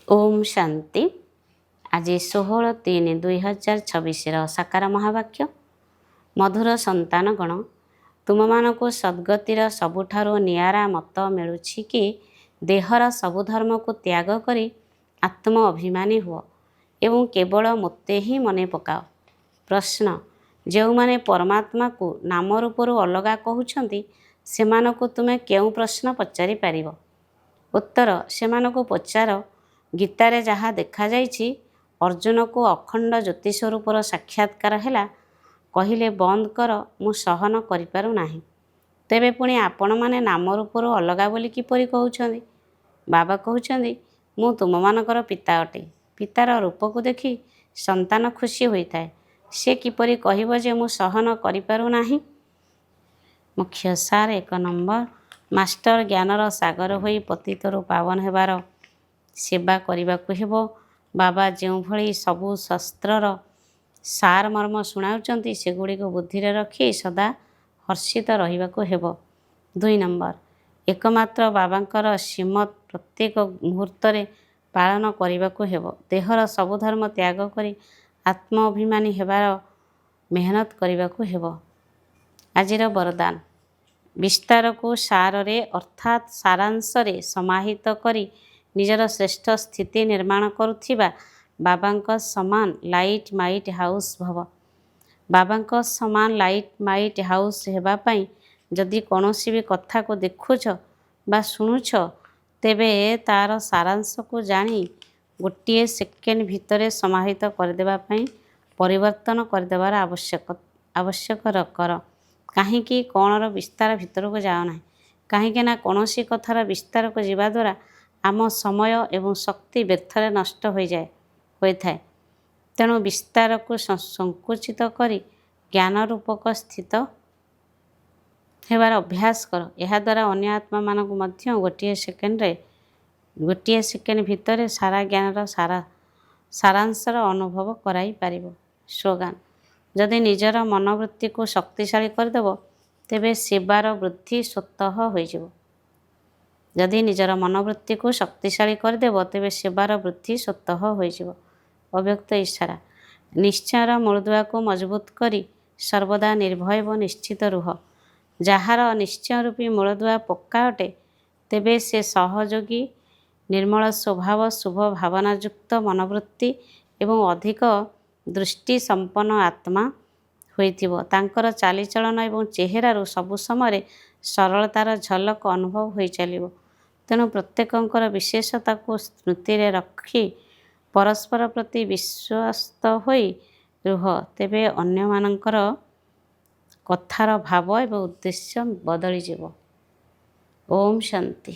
ଓମ୍ ଶାନ୍ତି। ଆଜି 16/3/2026 ସାକାର ମହାବାକ୍ୟ। ମଧୁର ସନ୍ତାନଗଣ, ତୁମମାନଙ୍କୁ ସଦ୍ଗତିର ସବୁଠାରୁ ନିଆରା ମତ ମିଳୁଛି କି ଦେହର ସବୁ ଧର୍ମକୁ ତ୍ୟାଗ କରି ଆତ୍ମ ଅଭିମାନୀ ହୁଅ ଏବଂ କେବଳ ମୋତେ ହିଁ ମନେ ପକାଅ। ପ୍ରଶ୍ନ, ଯେଉଁମାନେ ପରମାତ୍ମାକୁ ନାମ ରୂପରୁ ଅଲଗା କହୁଛନ୍ତି ସେମାନଙ୍କୁ ତୁମେ କେଉଁ ପ୍ରଶ୍ନ ପଚାରିପାରିବ? ଉତ୍ତର, ସେମାନଙ୍କୁ ପଚାର, ଗୀତାରେ ଯାହା ଦେଖାଯାଇଛି ଅର୍ଜୁନକୁ ଅଖଣ୍ଡ ଜ୍ୟୋତି ସ୍ୱରୂପର ସାକ୍ଷାତକାର ହେଲା, କହିଲେ ବନ୍ଦ କର, ମୁଁ ସହନ କରିପାରୁନାହିଁ। ତେବେ ପୁଣି ଆପଣମାନେ ନାମ ରୂପରୁ ଅଲଗା ବୋଲି କିପରି କହୁଛନ୍ତି? ବାବା କହୁଛନ୍ତି, ମୁଁ ତୁମମାନଙ୍କର ପିତା ଅଟେ। ପିତାର ରୂପକୁ ଦେଖି ସନ୍ତାନ ଖୁସି ହୋଇଥାଏ। ସେ କିପରି କହିବ ଯେ ମୁଁ ସହନ କରିପାରୁନାହିଁ? ମୁଖ୍ୟ ସାର 1 ନମ୍ବର, ମାଷ୍ଟର ଜ୍ଞାନର ସାଗର ହୋଇ ପତିତରୁ ପାବନ ହେବାର ସେବା କରିବାକୁ ହେବ। ବାବା ଯେଉଁଭଳି ସବୁ ଶାସ୍ତ୍ରର ସାର ମର୍ମ ଶୁଣାଉଛନ୍ତି ସେଗୁଡ଼ିକୁ ବୁଦ୍ଧିରେ ରଖି ସଦା ହର୍ଷିତ ରହିବାକୁ ହେବ। 2 ନମ୍ବର, ଏକମାତ୍ର ବାବାଙ୍କର ଶ୍ରୀମତ ପ୍ରତ୍ୟେକ ମୁହୂର୍ତ୍ତରେ ପାଳନ କରିବାକୁ ହେବ। ଦେହର ସବୁ ଧର୍ମ ତ୍ୟାଗ କରି ଆତ୍ମ ଅଭିମାନୀ ହେବାର ମେହନତ କରିବାକୁ ହେବ। ଆଜିର ବରଦାନ, ବିସ୍ତାରକୁ ସାରରେ ଅର୍ଥାତ୍ ସାରାଂଶରେ ସମାହିତ କରି ନିଜର ଶ୍ରେଷ୍ଠ ସ୍ଥିତି ନିର୍ମାଣ କରୁଥିବା ବାବାଙ୍କ ସମାନ ଲାଇଟ୍ ମାଇଟ୍ ହାଉସ୍ ଭବ। ବାବାଙ୍କ ସମାନ ଲାଇଟ୍ ମାଇଟ୍ ହାଉସ୍ ହେବା ପାଇଁ ଯଦି କୌଣସି ବି କଥାକୁ ଦେଖୁଛ ବା ଶୁଣୁଛ, ତେବେ ତାର ସାରାଂଶକୁ ଜାଣି ଗୋଟିଏ ସେକେଣ୍ଡ ଭିତରେ ସମାହିତ କରିଦେବା ପାଇଁ ପରିବର୍ତ୍ତନ କରିଦେବାର ଆବଶ୍ୟକ କର। କାହିଁକି କ'ଣର ବିସ୍ତାର ଭିତରକୁ ଯାଅ ନାହିଁ? କାହିଁକି ନା କୌଣସି କଥାର ବିସ୍ତାରକୁ ଯିବା ଦ୍ୱାରା ଆମ ସମୟ ଏବଂ ଶକ୍ତି ବ୍ୟର୍ଥରେ ନଷ୍ଟ ହୋଇଥାଏ। ତେଣୁ ବିସ୍ତାରକୁ ସଙ୍କୁଚିତ କରି ଜ୍ଞାନ ରୂପକ ସ୍ଥିତ ହେବାର ଅଭ୍ୟାସ କର। ଏହାଦ୍ୱାରା ଅନ୍ୟ ଆତ୍ମାମାନଙ୍କୁ ମଧ୍ୟ ଗୋଟିଏ ସେକେଣ୍ଡ ଭିତରେ ସାରା ଜ୍ଞାନର ସାରାଂଶର ଅନୁଭବ କରାଇ ପାରିବ। ସ୍ଲୋଗାନ, ଯଦି ନିଜର ମନୋବୃତ୍ତିକୁ ଶକ୍ତିଶାଳୀ କରିଦେବ ତେବେ ସେବାର ବୃଦ୍ଧି ସ୍ୱତଃ ହୋଇଯିବ। ଯଦି ନିଜର ମନୋବୃତ୍ତିକୁ ଶକ୍ତିଶାଳୀ କରିଦେବ ତେବେ ସେବାର ବୃଦ୍ଧି ସ୍ୱତଃ ହୋଇଯିବ। ଅବ୍ୟକ୍ତ ଇଶାରା, ନିଶ୍ଚୟର ମୂଳଦୁଆକୁ ମଜବୁତ କରି ସର୍ବଦା ନିର୍ଭୟ ଓ ନିଶ୍ଚିତ ରୁହ। ଯାହାର ନିଶ୍ଚୟ ରୂପୀ ମୂଳଦୁଆ ପକ୍କା ଅଟେ, ତେବେ ସେ ସହଯୋଗୀ, ନିର୍ମଳ ସ୍ୱଭାବ, ଶୁଭ ଭାବନାଯୁକ୍ତ ମନୋବୃତ୍ତି ଏବଂ ଅଧିକ ଦୃଷ୍ଟି ସମ୍ପନ୍ନ ଆତ୍ମା ହୋଇଥିବ। ତାଙ୍କର ଚାଲିଚଳନ ଏବଂ ଚେହେରାରୁ ସବୁ ସମୟରେ ସରଳତାର ଝଲକ ଅନୁଭବ ହୋଇ ଚାଲିବ। ତେଣୁ ପ୍ରତ୍ୟେକଙ୍କର ବିଶେଷତାକୁ ସ୍ମୃତିରେ ରଖି ପରସ୍ପର ପ୍ରତି ବିଶ୍ୱସ୍ତ ହୋଇ ରୁହ, ତେବେ ଅନ୍ୟମାନଙ୍କର କଥାର ଭାବ ଏବଂ ଉଦ୍ଦେଶ୍ୟ ବଦଳିଯିବ। ଓମ୍ ଶାନ୍ତି।